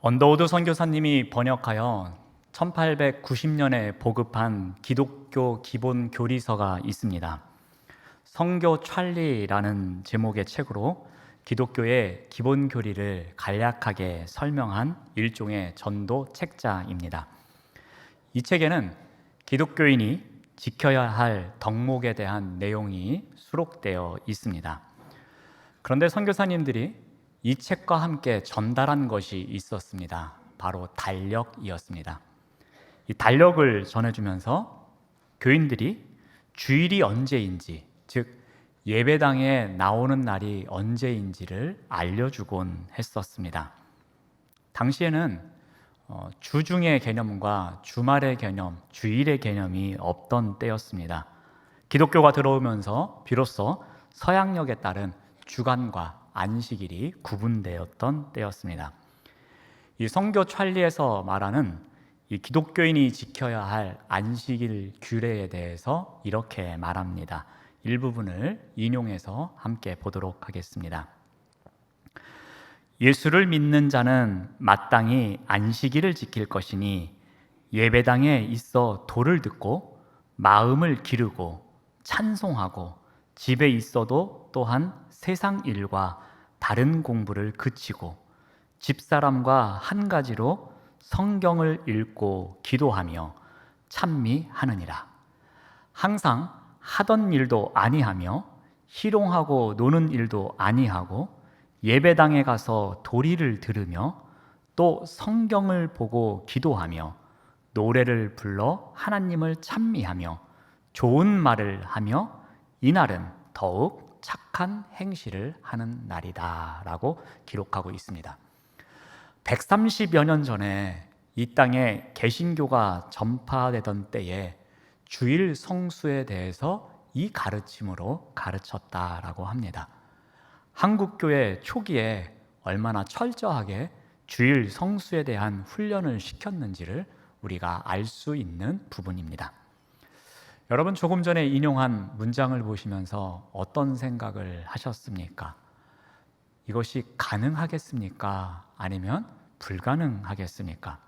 언더우드 선교사님이 번역하여 1890년에 보급한 기독교 기본 교리서가 있습니다. 성교 찰리라는 제목의 책으로 기독교의 기본 교리를 간략하게 설명한 일종의 전도 책자입니다. 이 책에는 기독교인이 지켜야 할 덕목에 대한 내용이 수록되어 있습니다. 그런데 선교사님들이 이 책과 함께 전달한 것이 있었습니다. 바로 달력이었습니다. 이 달력을 전해주면서 교인들이 주일이 언제인지, 즉 예배당에 나오는 날이 언제인지를 알려주곤 했었습니다. 당시에는 주중의 개념과 주말의 개념, 주일의 개념이 없던 때였습니다. 기독교가 들어오면서 비로소 서양력에 따른 주간과 안식일이 구분되었던 때였습니다. 이 성교 찰리에서 말하는 이 기독교인이 지켜야 할 안식일 규례에 대해서 이렇게 말합니다. 일부분을 인용해서 함께 보도록 하겠습니다. 예수를 믿는 자는 마땅히 안식일을 지킬 것이니 예배당에 있어 도를 듣고 마음을 기르고 찬송하고 집에 있어도 또한 세상 일과 다른 공부를 그치고 집사람과 한 가지로 성경을 읽고 기도하며 찬미하느니라. 항상 하던 일도 아니하며 희롱하고 노는 일도 아니하고 예배당에 가서 도리를 들으며 또 성경을 보고 기도하며 노래를 불러 하나님을 찬미하며 좋은 말을 하며 이날은 더욱 착한 행실을 하는 날이다 라고 기록하고 있습니다. 130여 년 전에 이 땅에 개신교가 전파되던 때에 주일 성수에 대해서 이 가르침으로 가르쳤다라고 합니다. 한국교회 초기에 얼마나 철저하게 주일 성수에 대한 훈련을 시켰는지를 우리가 알 수 있는 부분입니다. 여러분, 조금 전에 인용한 문장을 보시면서 어떤 생각을 하셨습니까? 이것이 가능하겠습니까? 아니면 불가능하겠습니까?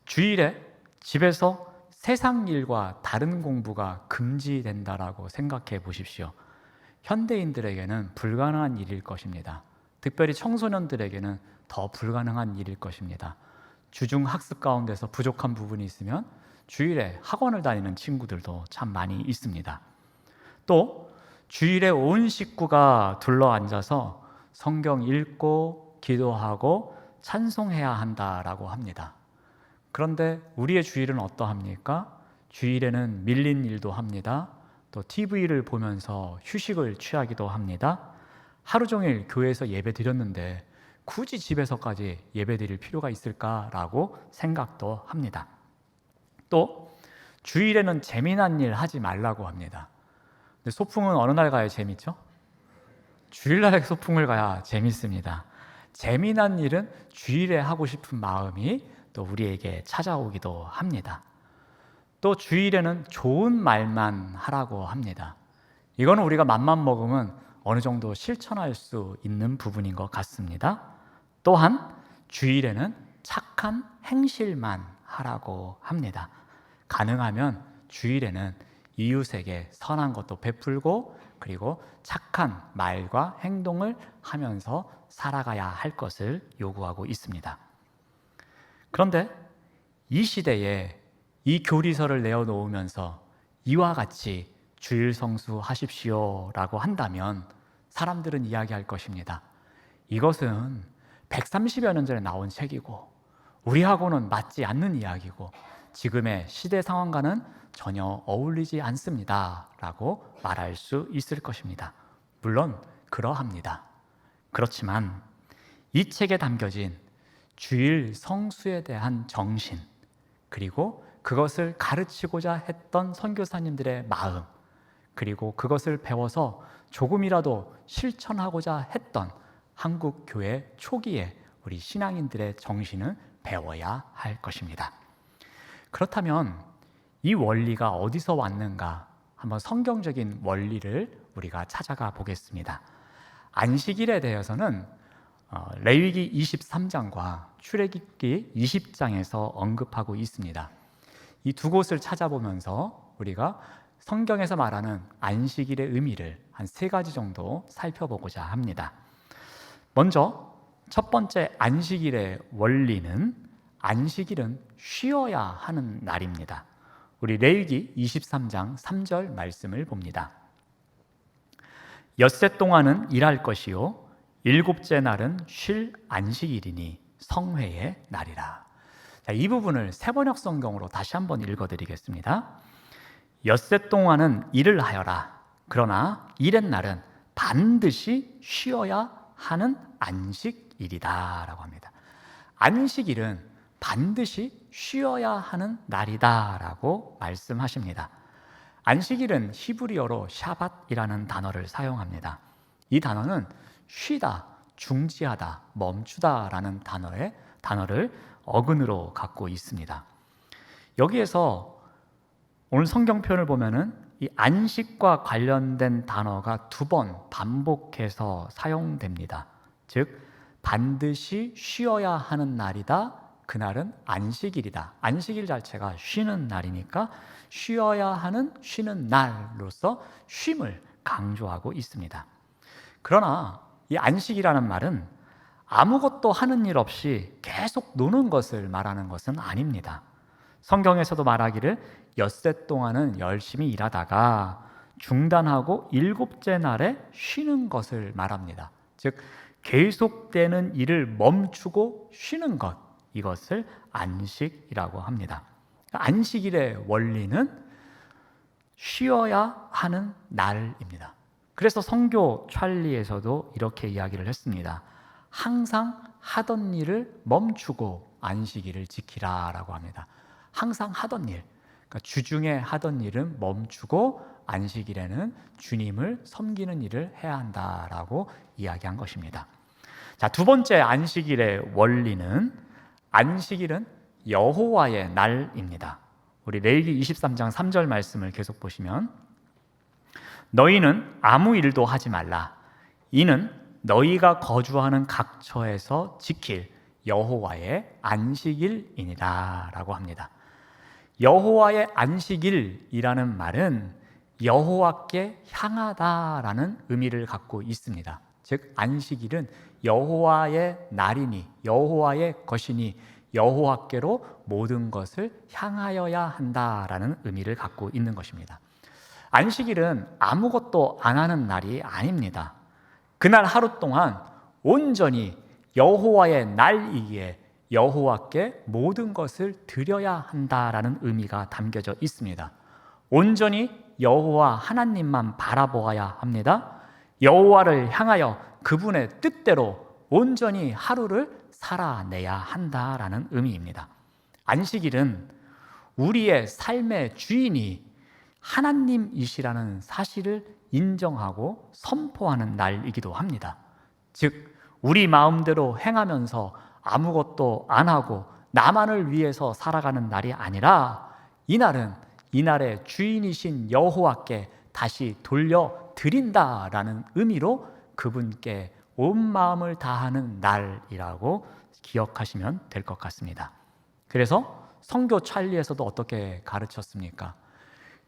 주일에 집에서 세상 일과 다른 공부가 금지된다라고 생각해 보십시오. 현대인들에게는 불가능한 일일 것입니다. 특별히 청소년들에게는 더 불가능한 일일 것입니다. 주중 학습 가운데서 부족한 부분이 있으면 주일에 학원을 다니는 친구들도 참 많이 있습니다. 또 주일에 온 식구가 둘러앉아서 성경 읽고 기도하고 찬송해야 한다라고 합니다. 그런데 우리의 주일은 어떠합니까? 주일에는 밀린 일도 합니다. 또 TV를 보면서 휴식을 취하기도 합니다. 하루 종일 교회에서 예배 드렸는데 굳이 집에서까지 예배 드릴 필요가 있을까라고 생각도 합니다. 또 주일에는 재미난 일 하지 말라고 합니다. 근데 소풍은 어느 날 가야 재밌죠? 주일날에 소풍을 가야 재밌습니다. 재미난 일은 주일에 하고 싶은 마음이 또 우리에게 찾아오기도 합니다. 또 주일에는 좋은 말만 하라고 합니다. 이거는 우리가 맘만 먹으면 어느 정도 실천할 수 있는 부분인 것 같습니다. 또한 주일에는 착한 행실만 하라고 합니다. 가능하면 주일에는 이웃에게 선한 것도 베풀고 그리고 착한 말과 행동을 하면서 살아가야 할 것을 요구하고 있습니다. 그런데 이 시대에 이 교리서를 내어놓으면서 이와 같이 주일 성수하십시오 라고 한다면 사람들은 이야기할 것입니다. 이것은 130여 년 전에 나온 책이고 우리하고는 맞지 않는 이야기고 지금의 시대 상황과는 전혀 어울리지 않습니다 라고 말할 수 있을 것입니다. 물론 그러합니다. 그렇지만 이 책에 담겨진 주일 성수에 대한 정신, 그리고 그것을 가르치고자 했던 선교사님들의 마음, 그리고 그것을 배워서 조금이라도 실천하고자 했던 한국 교회 초기에 우리 신앙인들의 정신은 배워야 할 것입니다. 그렇다면 이 원리가 어디서 왔는가? 한번 성경적인 원리를 우리가 찾아가 보겠습니다. 안식일에 대해서는 레위기 23장과 출애굽기 20장에서 언급하고 있습니다. 이 두 곳을 찾아보면서 우리가 성경에서 말하는 안식일의 의미를 한 세 가지 정도 살펴보고자 합니다. 먼저 첫 번째 안식일의 원리는 안식일은 쉬어야 하는 날입니다. 우리 레위기 23장 3절 말씀을 봅니다. 엿새 동안은 일할 것이요 일곱째 날은 쉴 안식일이니 성회의 날이라. 자, 이 부분을 세번역 성경으로 다시 한번 읽어드리겠습니다. 엿새 동안은 일을 하여라. 그러나 일의 날은 반드시 쉬어야 하는 안식일이다 라고 합니다. 안식일은 반드시 쉬어야 하는 날이다 라고 말씀하십니다. 안식일은 히브리어로 샤밧이라는 단어를 사용합니다. 이 단어는 쉬다, 중지하다, 멈추다 라는 단어를 어근으로 갖고 있습니다. 여기에서 오늘 성경 표현을 보면은 이 안식과 관련된 단어가 두 번 반복해서 사용됩니다. 즉 반드시 쉬어야 하는 날이다. 그날은 안식일이다. 안식일 자체가 쉬는 날이니까 쉬어야 하는 쉬는 날로서 쉼을 강조하고 있습니다. 그러나 이 안식이라는 말은 아무것도 하는 일 없이 계속 노는 것을 말하는 것은 아닙니다. 성경에서도 말하기를 엿새 동안은 열심히 일하다가 중단하고 일곱째 날에 쉬는 것을 말합니다. 즉 계속되는 일을 멈추고 쉬는 것, 이것을 안식이라고 합니다. 안식일의 원리는 쉬어야 하는 날입니다. 그래서 성교 찰리에서도 이렇게 이야기를 했습니다. 항상 하던 일을 멈추고 안식일을 지키라 라고 합니다. 항상 하던 일, 그러니까 주중에 하던 일은 멈추고 안식일에는 주님을 섬기는 일을 해야 한다라고 이야기한 것입니다. 자, 두 번째 안식일의 원리는 안식일은 여호와의 날입니다. 우리 레위기 23장 3절 말씀을 계속 보시면 너희는 아무 일도 하지 말라. 이는 너희가 거주하는 각처에서 지킬 여호와의 안식일이니라 라고 합니다. 여호와의 안식일이라는 말은 여호와께 향하다라는 의미를 갖고 있습니다. 즉 안식일은 여호와의 날이니 여호와의 것이니 여호와께로 모든 것을 향하여야 한다라는 의미를 갖고 있는 것입니다. 안식일은 아무것도 안 하는 날이 아닙니다. 그날 하루 동안 온전히 여호와의 날이기에 여호와께 모든 것을 드려야 한다라는 의미가 담겨져 있습니다. 온전히 여호와 하나님만 바라보아야 합니다. 여호와를 향하여 그분의 뜻대로 온전히 하루를 살아내야 한다라는 의미입니다. 안식일은 우리의 삶의 주인이 하나님이시라는 사실을 인정하고 선포하는 날이기도 합니다. 즉 우리 마음대로 행하면서 아무것도 안 하고 나만을 위해서 살아가는 날이 아니라 이날은 이날의 주인이신 여호와께 다시 돌려드린다라는 의미로 그분께 온 마음을 다하는 날이라고 기억하시면 될 것 같습니다. 그래서 성교 찰리에서도 어떻게 가르쳤습니까?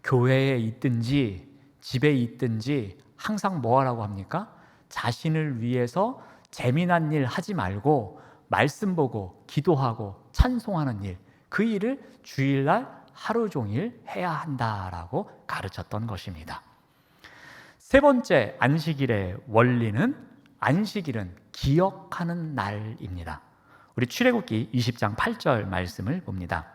교회에 있든지 집에 있든지 항상 뭐 하라고 합니까? 자신을 위해서 재미난 일 하지 말고 말씀 보고 기도하고 찬송하는 일, 그 일을 주일날 하루 종일 해야 한다라고 가르쳤던 것입니다. 세 번째 안식일의 원리는 안식일은 기억하는 날입니다. 우리 출애굽기 20장 8절 말씀을 봅니다.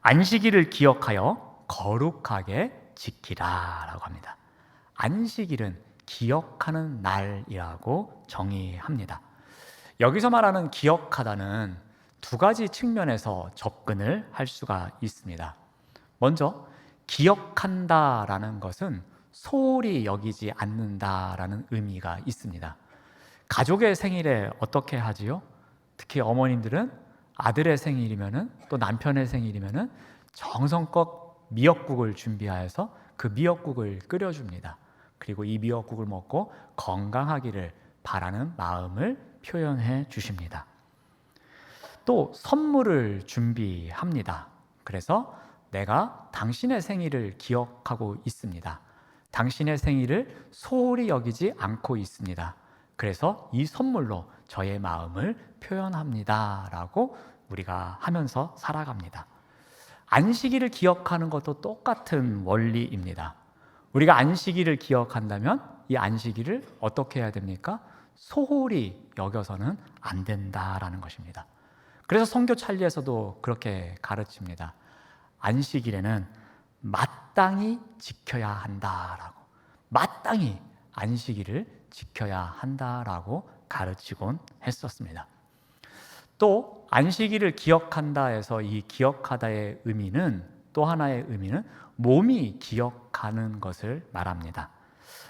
안식일을 기억하여 거룩하게 지키라 라고 합니다. 안식일은 기억하는 날이라고 정의합니다. 여기서 말하는 기억하다는 두 가지 측면에서 접근을 할 수가 있습니다. 먼저 기억한다라는 것은 소홀히 여기지 않는다라는 의미가 있습니다. 가족의 생일에 어떻게 하지요? 특히 어머님들은 아들의 생일이면은 또 남편의 생일이면은 정성껏 미역국을 준비하여서 그 미역국을 끓여줍니다. 그리고 이 미역국을 먹고 건강하기를 바라는 마음을 표현해 주십니다. 또 선물을 준비합니다. 그래서 내가 당신의 생일을 기억하고 있습니다. 당신의 생일을 소홀히 여기지 않고 있습니다. 그래서 이 선물로 저의 마음을 표현합니다. 라고 우리가 하면서 살아갑니다. 안식일을 기억하는 것도 똑같은 원리입니다. 우리가 안식일을 기억한다면 이 안식일을 어떻게 해야 됩니까? 소홀히 여겨서는 안 된다라는 것입니다. 그래서 성교 찰리에서도 그렇게 가르칩니다. 안식일에는 마땅히 지켜야 한다라고, 마땅히 안식일을 지켜야 한다라고 가르치곤 했었습니다. 또 안식일을 기억한다 해서 이 기억하다의 의미는, 또 하나의 의미는 몸이 기억하는 것을 말합니다.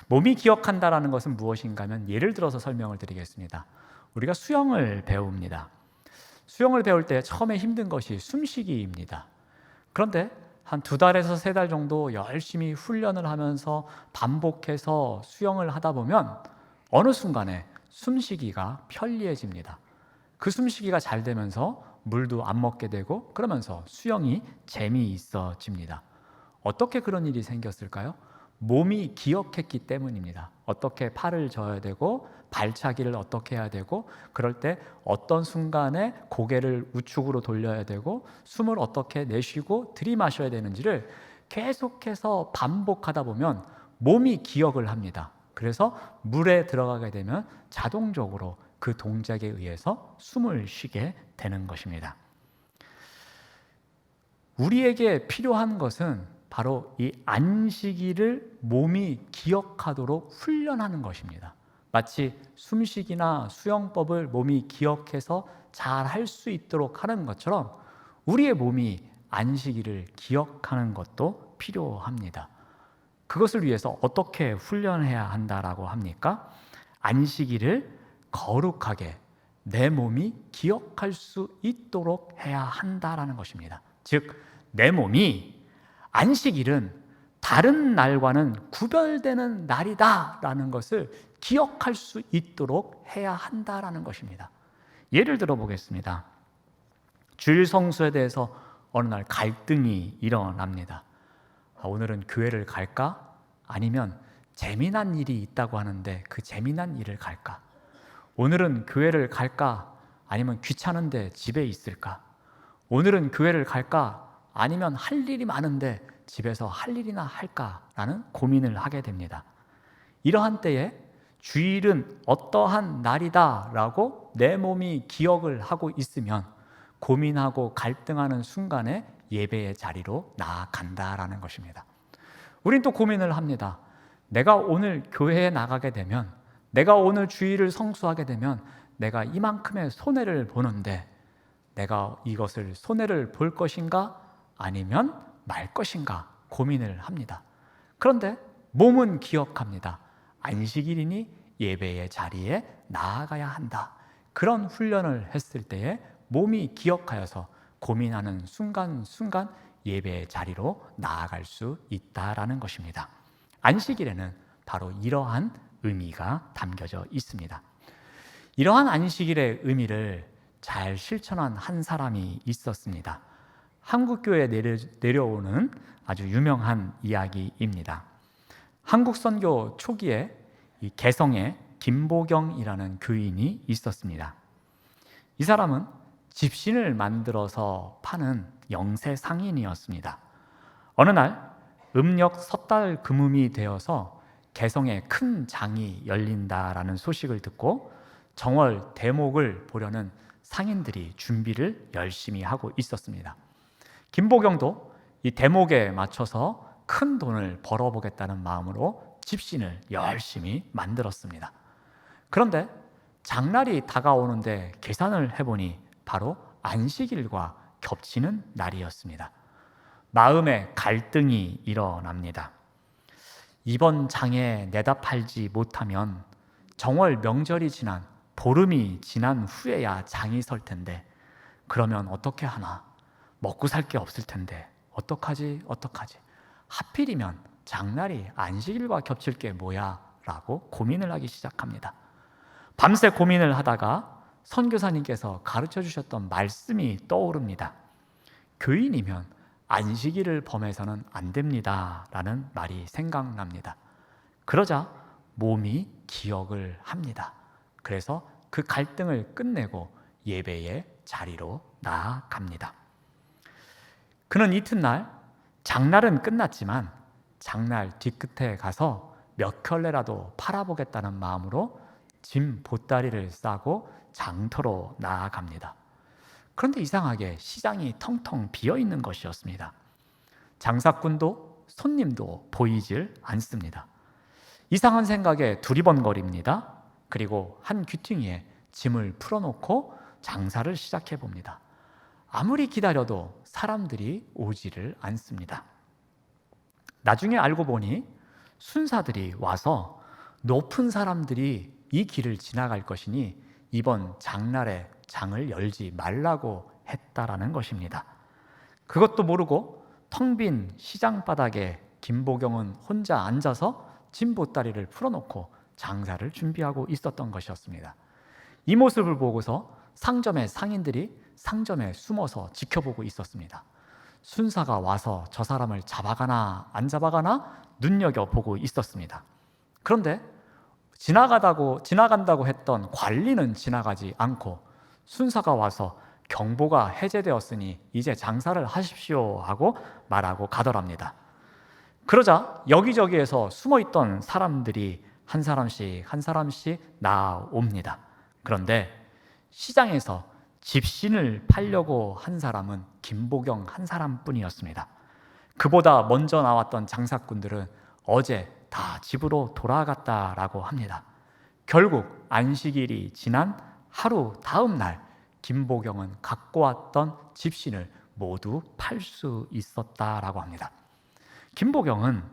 몸이 기억한다라는 것은 무엇인가 하면, 예를 들어서 설명을 드리겠습니다. 우리가 수영을 배웁니다. 수영을 배울 때 처음에 힘든 것이 숨쉬기입니다. 그런데 한 2달에서 3달 정도 열심히 훈련을 하면서 반복해서 수영을 하다 보면 어느 순간에 숨쉬기가 편리해집니다. 그 숨쉬기가 잘 되면서 물도 안 먹게 되고, 그러면서 수영이 재미있어집니다. 어떻게 그런 일이 생겼을까요? 몸이 기억했기 때문입니다. 어떻게 팔을 져야 되고, 발차기를 어떻게 해야 되고, 그럴 때 어떤 순간에 고개를 우측으로 돌려야 되고, 숨을 어떻게 내쉬고 들이마셔야 되는지를 계속해서 반복하다 보면 몸이 기억을 합니다. 그래서 물에 들어가게 되면 자동적으로 그 동작에 의해서 숨을 쉬게 되는 것입니다. 우리에게 필요한 것은 바로 이 안식일을 몸이 기억하도록 훈련하는 것입니다. 마치 숨쉬기나 수영법을 몸이 기억해서 잘 할 수 있도록 하는 것처럼 우리의 몸이 안식일을 기억하는 것도 필요합니다. 그것을 위해서 어떻게 훈련해야 한다라고 합니까? 안식일을 거룩하게 내 몸이 기억할 수 있도록 해야 한다라는 것입니다. 즉, 내 몸이 안식일은 다른 날과는 구별되는 날이다라는 것을 기억할 수 있도록 해야 한다라는 것입니다. 예를 들어 보겠습니다. 주일 성수에 대해서 어느 날 갈등이 일어납니다. 오늘은 교회를 갈까? 아니면 재미난 일이 있다고 하는데 그 재미난 일을 갈까? 오늘은 교회를 갈까? 아니면 귀찮은데 집에 있을까? 오늘은 교회를 갈까? 아니면 할 일이 많은데 집에서 할 일이나 할까라는 고민을 하게 됩니다. 이러한 때에 주일은 어떠한 날이다라고 내 몸이 기억을 하고 있으면 고민하고 갈등하는 순간에 예배의 자리로 나아간다라는 것입니다. 우린 또 고민을 합니다. 내가 오늘 교회에 나가게 되면, 내가 오늘 주일을 성수하게 되면 내가 이만큼의 손해를 보는데 내가 이것을 손해를 볼 것인가 아니면 말 것인가 고민을 합니다. 그런데 몸은 기억합니다. 안식일이니 예배의 자리에 나아가야 한다. 그런 훈련을 했을 때에 몸이 기억하여서 고민하는 순간순간 예배의 자리로 나아갈 수 있다라는 것입니다. 안식일에는 바로 이러한 의미가 담겨져 있습니다. 이러한 안식일의 의미를 잘 실천한 한 사람이 있었습니다. 한국교회에 내려오는 아주 유명한 이야기입니다. 한국 선교 초기에 이 개성에 김보경이라는 교인이 있었습니다. 이 사람은 집신을 만들어서 파는 영세 상인이었습니다. 어느 날 음력 섣달 금음이 되어서 개성에 큰 장이 열린다라는 소식을 듣고 정월 대목을 보려는 상인들이 준비를 열심히 하고 있었습니다. 김보경도 이 대목에 맞춰서 큰 돈을 벌어보겠다는 마음으로 집신을 열심히 만들었습니다. 그런데 장날이 다가오는데 계산을 해보니 바로 안식일과 겹치는 날이었습니다. 마음에 갈등이 일어납니다. 이번 장에 내다 팔지 못하면 정월 명절이 지난 보름이 지난 후에야 장이 설 텐데 그러면 어떻게 하나? 먹고 살 게 없을 텐데 어떡하지? 하필이면 장날이 안식일과 겹칠 게 뭐야? 라고 고민을 하기 시작합니다. 밤새 고민을 하다가 선교사님께서 가르쳐 주셨던 말씀이 떠오릅니다. 교인이면 안식일을 범해서는 안 됩니다 라는 말이 생각납니다. 그러자 몸이 기억을 합니다. 그래서 그 갈등을 끝내고 예배의 자리로 나아갑니다. 그는 이튿날 장날은 끝났지만 장날 뒤끝에 가서 몇 켤레라도 팔아보겠다는 마음으로 짐 보따리를 싸고 장터로 나아갑니다. 그런데 이상하게 시장이 텅텅 비어있는 것이었습니다. 장사꾼도 손님도 보이질 않습니다. 이상한 생각에 두리번거립니다. 그리고 한 귀퉁이에 짐을 풀어놓고 장사를 시작해 봅니다. 아무리 기다려도 사람들이 오지를 않습니다. 나중에 알고 보니 순사들이 와서 높은 사람들이 이 길을 지나갈 것이니 이번 장날에 장을 열지 말라고 했다라는 것입니다. 그것도 모르고 텅 빈 시장 바닥에 김보경은 혼자 앉아서 짐 보따리를 풀어놓고 장사를 준비하고 있었던 것이었습니다. 이 모습을 보고서 상점의 상인들이 상점에 숨어서 지켜보고 있었습니다. 순사가 와서 저 사람을 잡아가나 안 잡아가나 눈여겨보고 있었습니다. 그런데 지나간다고 했던 관리는 지나가지 않고 순사가 와서 경보가 해제되었으니 이제 장사를 하십시오 하고 말하고 가더랍니다. 그러자 여기저기에서 숨어있던 사람들이 한 사람씩 나옵니다. 그런데 시장에서 집신을 팔려고 한 사람은 김보경 한 사람뿐이었습니다. 그보다 먼저 나왔던 장사꾼들은 어제 다 집으로 돌아갔다라고 합니다. 결국 안식일이 지난 하루 다음 날 김보경은 갖고 왔던 집신을 모두 팔 수 있었다라고 합니다. 김보경은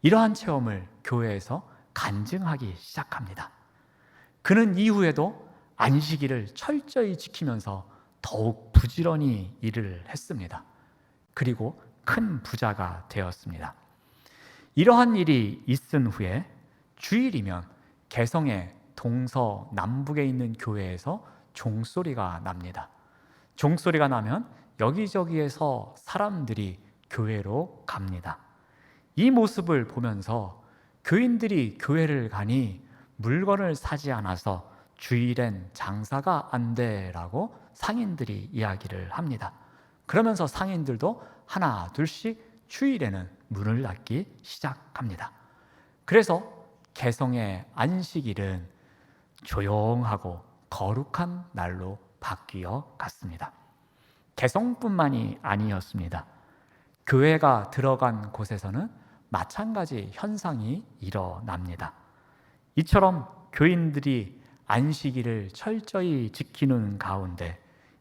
이러한 체험을 교회에서 간증하기 시작합니다. 그는 이후에도 안식일을 철저히 지키면서 더욱 부지런히 일을 했습니다. 그리고 큰 부자가 되었습니다. 이러한 일이 있은 후에 주일이면 개성의 동서남북에 있는 교회에서 종소리가 납니다. 종소리가 나면 여기저기에서 사람들이 교회로 갑니다. 이 모습을 보면서 교인들이 교회를 가니 물건을 사지 않아서 주일엔 장사가 안 돼라고 상인들이 이야기를 합니다. 그러면서 상인들도 하나 둘씩 주일에는 문을 닫기 시작합니다. 그래서 개성의 안식일은 조용하고 거룩한 날로 바뀌어 갔습니다. 개성뿐만이 아니었습니다. 교회가 들어간 곳에서는 마찬가지 현상이 일어납니다. 이처럼 교인들이 안식일을 철저히 지키는 가운데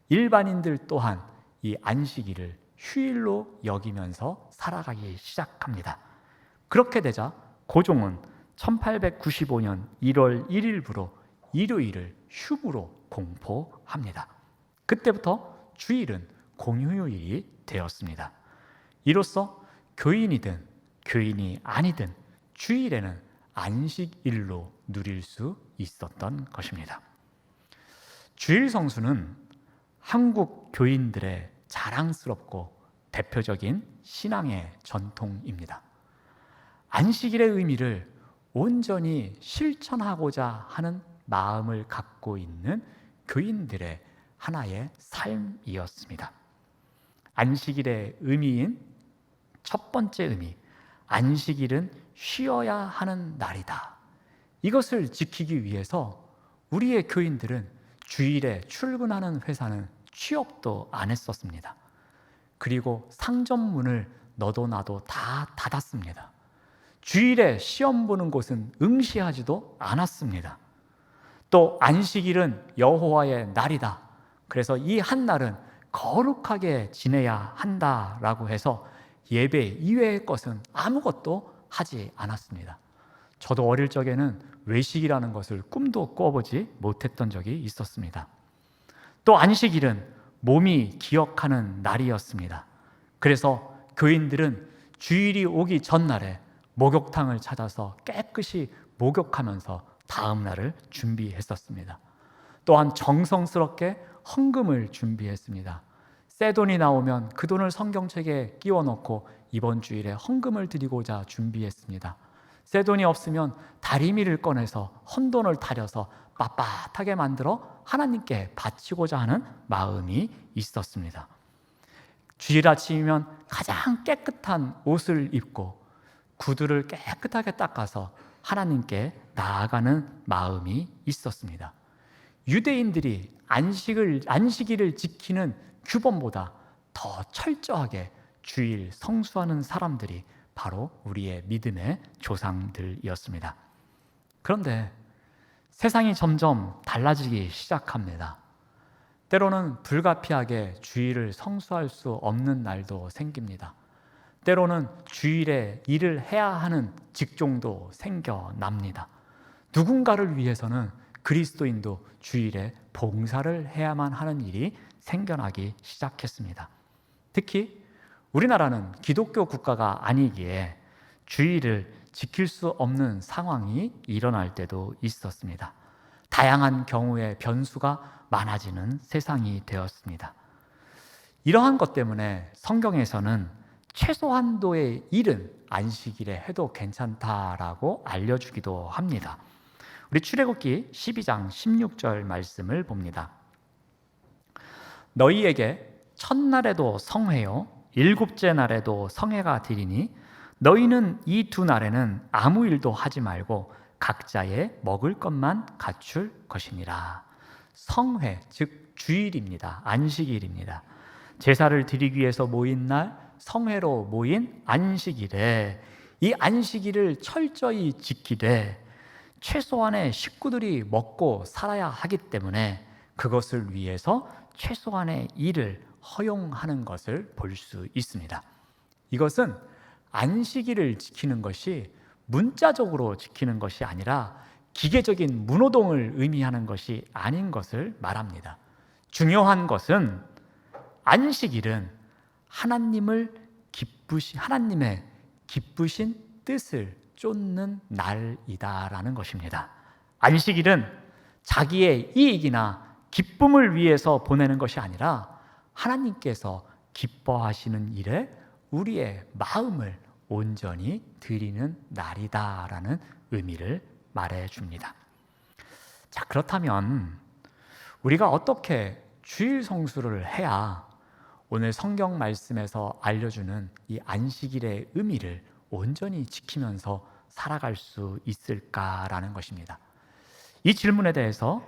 일반인들 또한 이 안식일을 휴일로 여기면서 살아가기 시작합니다. 그렇게 되자 고종은 1895년 1월 1일부로 일요일을 휴무로 공포합니다. 그때부터 주일은 공휴일이 되었습니다. 이로써 교인이든 교인이 아니든 주일에는 안식일로 누릴 수 있었던 것입니다. 주일 성수는 한국 교인들의 자랑스럽고 대표적인 신앙의 전통입니다. 안식일의 의미를 온전히 실천하고자 하는 마음을 갖고 있는 교인들의 하나의 삶이었습니다. 안식일의 의미인 첫 번째 의미, 안식일은 쉬어야 하는 날이다. 이것을 지키기 위해서 우리의 교인들은 주일에 출근하는 회사는 취업도 안 했었습니다. 그리고 상점 문을 너도 나도 다 닫았습니다. 주일에 시험 보는 곳은 응시하지도 않았습니다. 또 안식일은 여호와의 날이다. 그래서 이 한 날은 거룩하게 지내야 한다라고 해서 예배 이외의 것은 아무것도 하지 않았습니다. 저도 어릴 적에는 외식이라는 것을 꿈도 꿔보지 못했던 적이 있었습니다. 또 안식일은 몸이 기억하는 날이었습니다. 그래서 교인들은 주일이 오기 전날에 목욕탕을 찾아서 깨끗이 목욕하면서 다음 날을 준비했었습니다. 또한 정성스럽게 헌금을 준비했습니다. 새 돈이 나오면 그 돈을 성경책에 끼워 넣고 이번 주일에 헌금을 드리고자 준비했습니다. 새 돈이 없으면 다리미를 꺼내서 헌돈을 다려서 빳빳하게 만들어 하나님께 바치고자 하는 마음이 있었습니다. 주일 아침이면 가장 깨끗한 옷을 입고 구두를 깨끗하게 닦아서 하나님께 나아가는 마음이 있었습니다. 유대인들이 안식일을 지키는 규범보다 더 철저하게 주일 성수하는 사람들이 바로 우리의 믿음의 조상들이었습니다. 그런데 세상이 점점 달라지기 시작합니다. 때로는 불가피하게 주일을 성수할 수 없는 날도 생깁니다. 때로는 주일에 일을 해야 하는 직종도 생겨납니다. 누군가를 위해서는 그리스도인도 주일에 봉사를 해야만 하는 일이 생겨나기 시작했습니다. 특히 우리나라는 기독교 국가가 아니기에 주일을 지킬 수 없는 상황이 일어날 때도 있었습니다. 다양한 경우의 변수가 많아지는 세상이 되었습니다. 이러한 것 때문에 성경에서는 최소한도의 일은 안식일에 해도 괜찮다라고 알려주기도 합니다. 우리 출애굽기 12장 16절 말씀을 봅니다. 너희에게 첫날에도 성회요 일곱째 날에도 성회가 되리니 너희는 이 두 날에는 아무 일도 하지 말고 각자의 먹을 것만 갖출 것이니라. 성회, 즉 주일입니다. 안식일입니다. 제사를 드리기 위해서 모인 날, 성회로 모인 안식일에 이 안식일을 철저히 지키되 최소한의 식구들이 먹고 살아야 하기 때문에 그것을 위해서 최소한의 일을 허용하는 것을 볼 수 있습니다. 이것은 안식일을 지키는 것이 문자적으로 지키는 것이 아니라 기계적인 문호동을 의미하는 것이 아닌 것을 말합니다. 중요한 것은 안식일은 하나님의 기쁘신 뜻을 쫓는 날이다라는 것입니다. 안식일은 자기의 이익이나 기쁨을 위해서 보내는 것이 아니라 하나님께서 기뻐하시는 일에 우리의 마음을 온전히 드리는 날이다라는 의미를 말해줍니다. 자, 그렇다면 우리가 어떻게 주일 성수를 해야 오늘 성경 말씀에서 알려주는 이 안식일의 의미를 온전히 지키면서 살아갈 수 있을까라는 것입니다. 이 질문에 대해서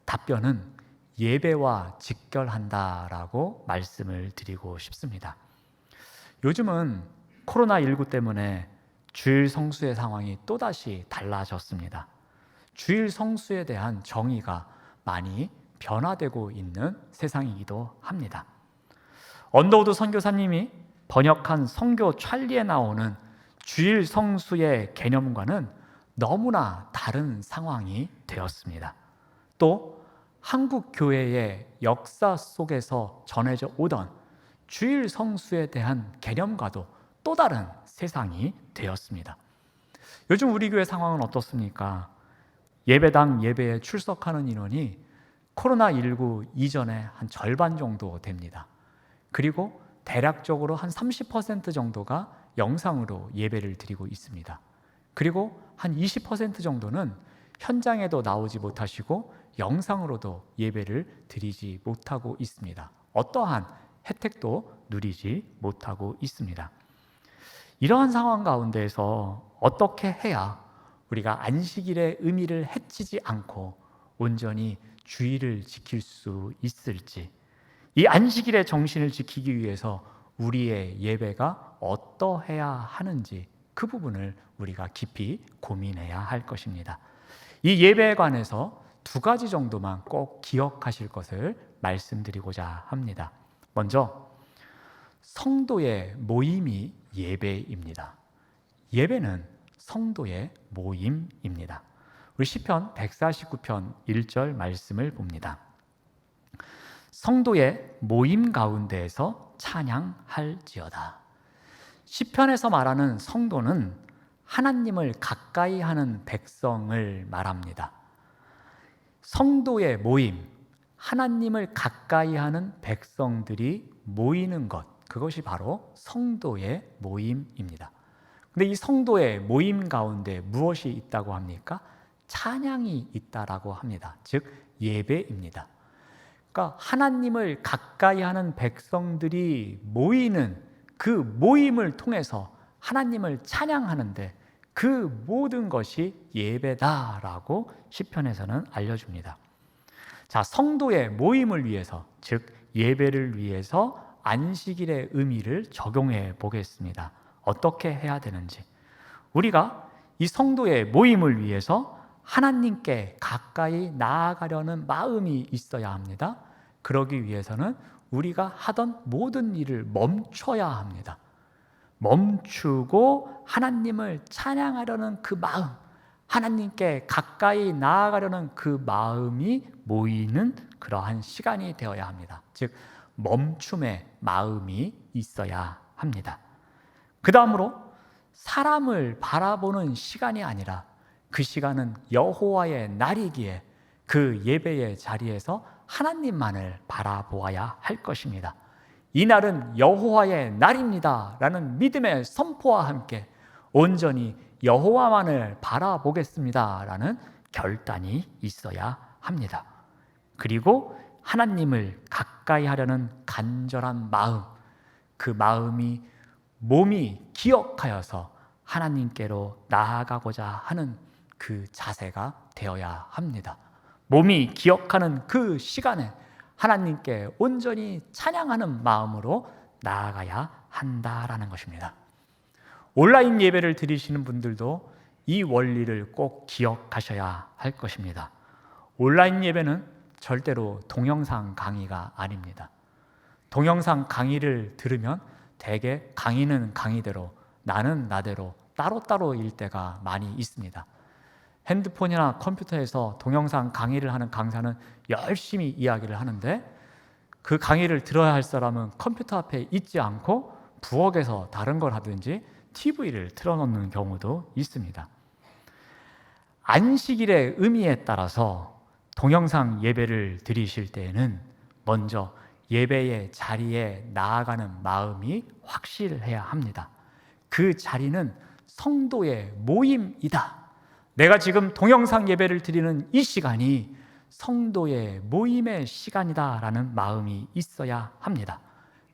답변은 예배와 직결한다라고 말씀을 드리고 싶습니다. 요즘은 코로나19 때문에 주일 성수의 상황이 또다시 달라졌습니다. 주일 성수에 대한 정의가 많이 변화되고 있는 세상이기도 합니다. 언더우드 선교사님이 번역한 선교 찰리에 나오는 주일 성수의 개념과는 너무나 다른 상황이 되었습니다. 또 한국 교회의 역사 속에서 전해져 오던 주일 성수에 대한 개념과도 또 다른 세상이 되었습니다. 요즘 우리 교회 상황은 어떻습니까? 예배당 예배에 출석하는 인원이 코로나19 이전에 한 절반 정도 됩니다. 그리고 대략적으로 한 30% 정도가 영상으로 예배를 드리고 있습니다. 그리고 한 20% 정도는 현장에도 나오지 못하시고 영상으로도 예배를 드리지 못하고 있습니다. 어떠한 혜택도 누리지 못하고 있습니다. 이러한 상황 가운데에서 어떻게 해야 우리가 안식일의 의미를 해치지 않고 온전히 주일을 지킬 수 있을지, 이 안식일의 정신을 지키기 위해서 우리의 예배가 어떠해야 하는지 그 부분을 우리가 깊이 고민해야 할 것입니다. 이 예배에 관해서 두 가지 정도만 꼭 기억하실 것을 말씀드리고자 합니다. 먼저 성도의 모임이 예배입니다. 예배는 성도의 모임입니다. 우리 시편 149편 1절 말씀을 봅니다. 성도의 모임 가운데에서 찬양할지어다. 시편에서 말하는 성도는 하나님을 가까이 하는 백성을 말합니다. 성도의 모임, 하나님을 가까이 하는 백성들이 모이는 것, 그것이 바로 성도의 모임입니다. 근데 이 성도의 모임 가운데 무엇이 있다고 합니까? 찬양이 있다라고 합니다. 즉 예배입니다. 그러니까 하나님을 가까이 하는 백성들이 모이는 그 모임을 통해서 하나님을 찬양하는데 그 모든 것이 예배다라고 시편에서는 알려줍니다. 자, 성도의 모임을 위해서, 즉 예배를 위해서 안식일의 의미를 적용해 보겠습니다. 어떻게 해야 되는지. 우리가 이 성도의 모임을 위해서 하나님께 가까이 나아가려는 마음이 있어야 합니다. 그러기 위해서는 우리가 하던 모든 일을 멈춰야 합니다. 멈추고 하나님을 찬양하려는 그 마음, 하나님께 가까이 나아가려는 그 마음이 모이는 그러한 시간이 되어야 합니다. 즉 멈춤의 마음이 있어야 합니다. 그 다음으로 사람을 바라보는 시간이 아니라 그 시간은 여호와의 날이기에 그 예배의 자리에서 하나님만을 바라보아야 할 것입니다. 이 날은 여호와의 날입니다 라는 믿음의 선포와 함께 온전히 여호와만을 바라보겠습니다 라는 결단이 있어야 합니다. 그리고 하나님을 가까이 하려는 간절한 마음, 그 마음이 몸이 기억하여서 하나님께로 나아가고자 하는 그 자세가 되어야 합니다. 몸이 기억하는 그 시간에 하나님께 온전히 찬양하는 마음으로 나아가야 한다라는 것입니다. 온라인 예배를 드리시는 분들도 이 원리를 꼭 기억하셔야 할 것입니다. 온라인 예배는 절대로 동영상 강의가 아닙니다. 동영상 강의를 들으면 대개 강의는 강의대로, 나는 나대로 따로따로일 때가 많이 있습니다. 핸드폰이나 컴퓨터에서 동영상 강의를 하는 강사는 열심히 이야기를 하는데 그 강의를 들어야 할 사람은 컴퓨터 앞에 있지 않고 부엌에서 다른 걸 하든지 TV를 틀어놓는 경우도 있습니다. 안식일의 의미에 따라서 동영상 예배를 드리실 때에는 먼저 예배의 자리에 나아가는 마음이 확실해야 합니다. 그 자리는 성도의 모임이다. 내가 지금 동영상 예배를 드리는 이 시간이 성도의 모임의 시간이다라는 마음이 있어야 합니다.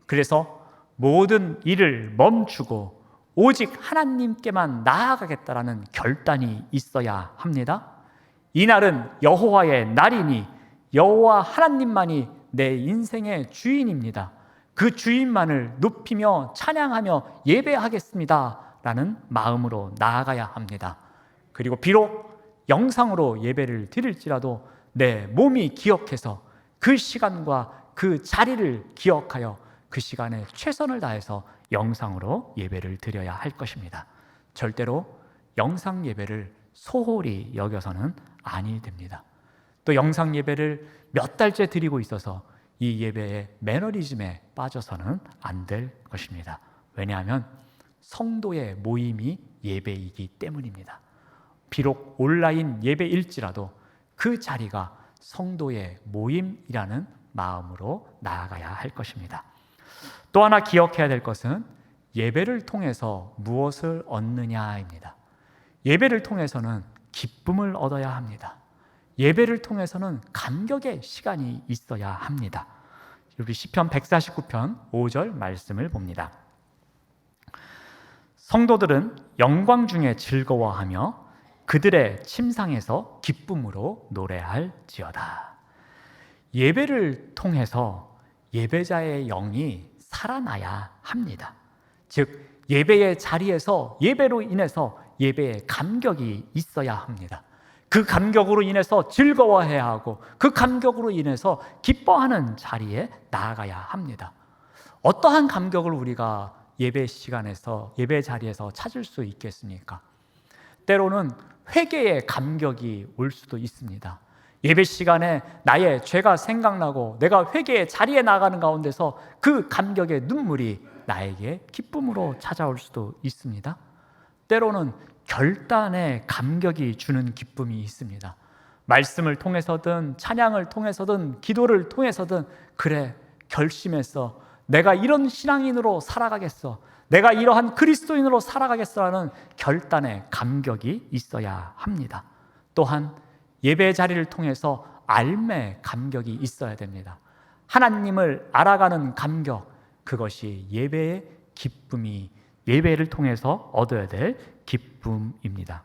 그래서 모든 일을 멈추고 오직 하나님께만 나아가겠다라는 결단이 있어야 합니다. 이 날은 여호와의 날이니 여호와 하나님만이 내 인생의 주인입니다. 그 주인만을 높이며 찬양하며 예배하겠습니다 라는 마음으로 나아가야 합니다. 그리고 비록 영상으로 예배를 드릴지라도 내 몸이 기억해서 그 시간과 그 자리를 기억하여 그 시간에 최선을 다해서 영상으로 예배를 드려야 할 것입니다. 절대로 영상 예배를 소홀히 여겨서는 아니 됩니다. 또 영상 예배를 몇 달째 드리고 있어서 이 예배의 매너리즘에 빠져서는 안 될 것입니다. 왜냐하면 성도의 모임이 예배이기 때문입니다. 비록 온라인 예배일지라도 그 자리가 성도의 모임이라는 마음으로 나아가야 할 것입니다. 또 하나 기억해야 될 것은 예배를 통해서 무엇을 얻느냐입니다. 예배를 통해서는 기쁨을 얻어야 합니다. 예배를 통해서는 감격의 시간이 있어야 합니다. 우리 시편 149편 5절 말씀을 봅니다. 성도들은 영광 중에 즐거워하며 그들의 침상에서 기쁨으로 노래할지어다. 예배를 통해서 예배자의 영이 살아나야 합니다. 즉 예배의 자리에서 예배로 인해서 예배의 감격이 있어야 합니다. 그 감격으로 인해서 즐거워해야 하고 그 감격으로 인해서 기뻐하는 자리에 나아가야 합니다. 어떠한 감격을 우리가 예배 시간에서 예배 자리에서 찾을 수 있겠습니까? 때로는 회개의 감격이 올 수도 있습니다. 예배 시간에 나의 죄가 생각나고 내가 회개의 자리에 나가는 가운데서 그 감격의 눈물이 나에게 기쁨으로 찾아올 수도 있습니다. 때로는 결단의 감격이 주는 기쁨이 있습니다. 말씀을 통해서든 찬양을 통해서든 기도를 통해서든 그래, 결심했어. 내가 이런 신앙인으로 살아가겠어. 내가 이러한 그리스도인으로 살아가겠어라는 결단의 감격이 있어야 합니다. 또한 예배 자리를 통해서 알매 감격이 있어야 됩니다. 하나님을 알아가는 감격, 그것이 예배의 기쁨이, 예배를 통해서 얻어야 될 기쁨입니다.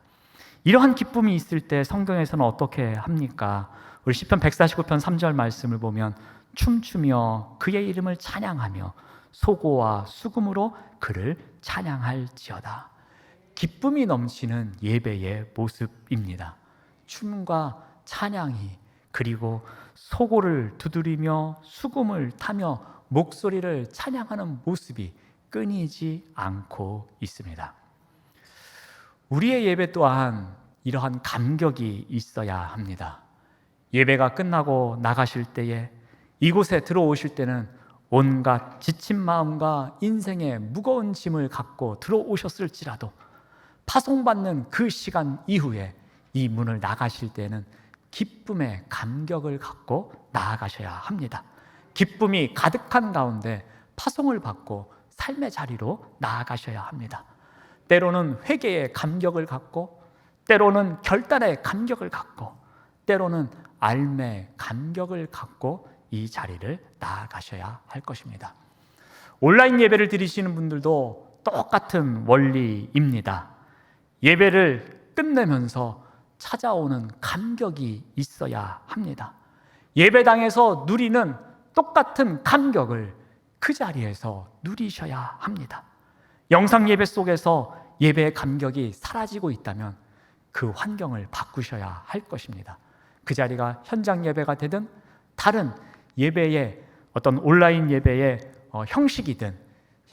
이러한 기쁨이 있을 때 성경에서는 어떻게 합니까? 우리 시편 149편 3절 말씀을 보면 춤추며 그의 이름을 찬양하며 소고와 수금으로 그를 찬양할지어다. 기쁨이 넘치는 예배의 모습입니다. 춤과 찬양이, 그리고 소고를 두드리며 수금을 타며 목소리를 찬양하는 모습이 끊이지 않고 있습니다. 우리의 예배 또한 이러한 감격이 있어야 합니다. 예배가 끝나고 나가실 때에, 이곳에 들어오실 때는 온갖 지친 마음과 인생의 무거운 짐을 갖고 들어오셨을지라도 파송받는 그 시간 이후에 이 문을 나가실 때는 기쁨의 감격을 갖고 나아가셔야 합니다. 기쁨이 가득한 가운데 파송을 받고 삶의 자리로 나아가셔야 합니다. 때로는 회개의 감격을 갖고, 때로는 결단의 감격을 갖고, 때로는 알매의 감격을 갖고 이 자리를 나아가셔야 할 것입니다. 온라인 예배를 드리시는 분들도 똑같은 원리입니다. 예배를 끝내면서 찾아오는 감격이 있어야 합니다. 예배당에서 누리는 똑같은 감격을 그 자리에서 누리셔야 합니다. 영상 예배 속에서 예배의 감격이 사라지고 있다면 그 환경을 바꾸셔야 할 것입니다. 그 자리가 현장 예배가 되든 다른 예배의 어떤 온라인 예배의 형식이든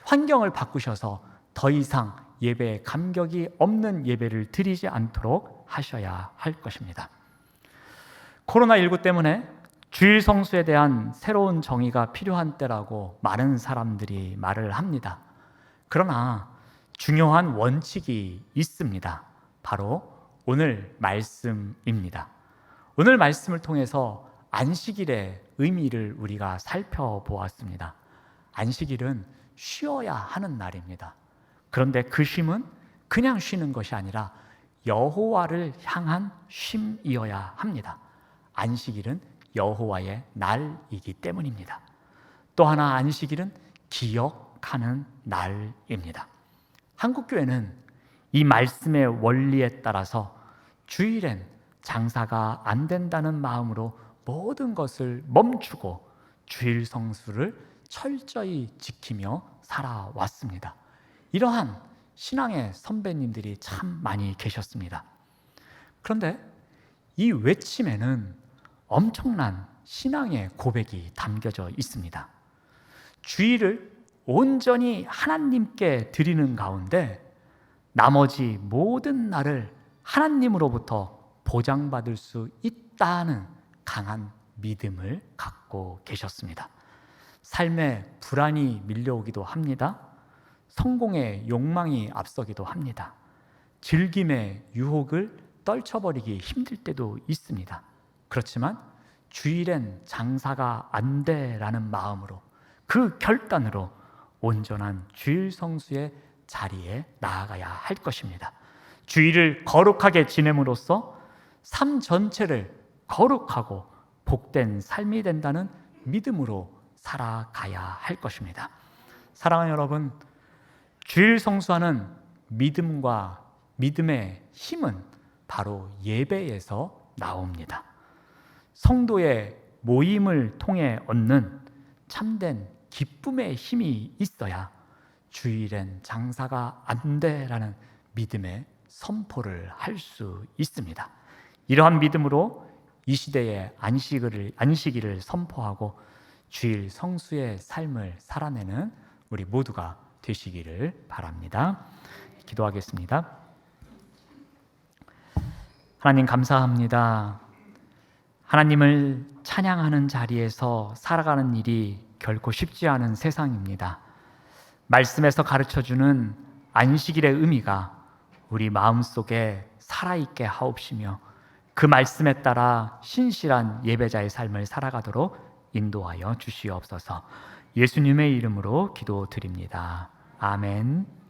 환경을 바꾸셔서 더 이상 예배의 감격이 없는 예배를 드리지 않도록 하셔야 할 것입니다. 코로나19 때문에 주일 성수에 대한 새로운 정의가 필요한 때라고 많은 사람들이 말을 합니다. 그러나 중요한 원칙이 있습니다. 바로 오늘 말씀입니다. 오늘 말씀을 통해서 안식일의 의미를 우리가 살펴보았습니다. 안식일은 쉬어야 하는 날입니다. 그런데 그 쉼은 그냥 쉬는 것이 아니라 여호와를 향한 쉼이어야 합니다. 안식일은 여호와의 날이기 때문입니다. 또 하나 안식일은 기억하는 날입니다. 한국교회는 이 말씀의 원리에 따라서 주일엔 장사가 안 된다는 마음으로 모든 것을 멈추고 주일 성수를 철저히 지키며 살아왔습니다. 이러한 신앙의 선배님들이 참 많이 계셨습니다. 그런데 이 외침에는 엄청난 신앙의 고백이 담겨져 있습니다. 주일을 온전히 하나님께 드리는 가운데 나머지 모든 날을 하나님으로부터 보장받을 수 있다는 강한 믿음을 갖고 계셨습니다. 삶에 불안이 밀려오기도 합니다. 성공의 욕망이 앞서기도 합니다. 즐김의 유혹을 떨쳐버리기 힘들 때도 있습니다. 그렇지만 주일엔 장사가 안 돼라는 마음으로, 그 결단으로 온전한 주일 성수의 자리에 나아가야 할 것입니다. 주일을 거룩하게 지냄으로써 삶 전체를 거룩하고 복된 삶이 된다는 믿음으로 살아가야 할 것입니다. 사랑하는 여러분, 주일 성수하는 믿음과 믿음의 힘은 바로 예배에서 나옵니다. 성도의 모임을 통해 얻는 참된 기쁨의 힘이 있어야 주일엔 장사가 안 돼라는 믿음의 선포를 할 수 있습니다. 이러한 믿음으로 이 시대의 안식일을 선포하고 주일 성수의 삶을 살아내는 우리 모두가 되시기를 바랍니다. 기도하겠습니다. 하나님 감사합니다. 하나님을 찬양하는 자리에서 살아가는 일이 결코 쉽지 않은 세상입니다. 말씀에서 가르쳐주는 안식일의 의미가 우리 마음속에 살아있게 하옵시며 그 말씀에 따라 신실한 예배자의 삶을 살아가도록 인도하여 주시옵소서. 예수님의 이름으로 기도드립니다. 아멘.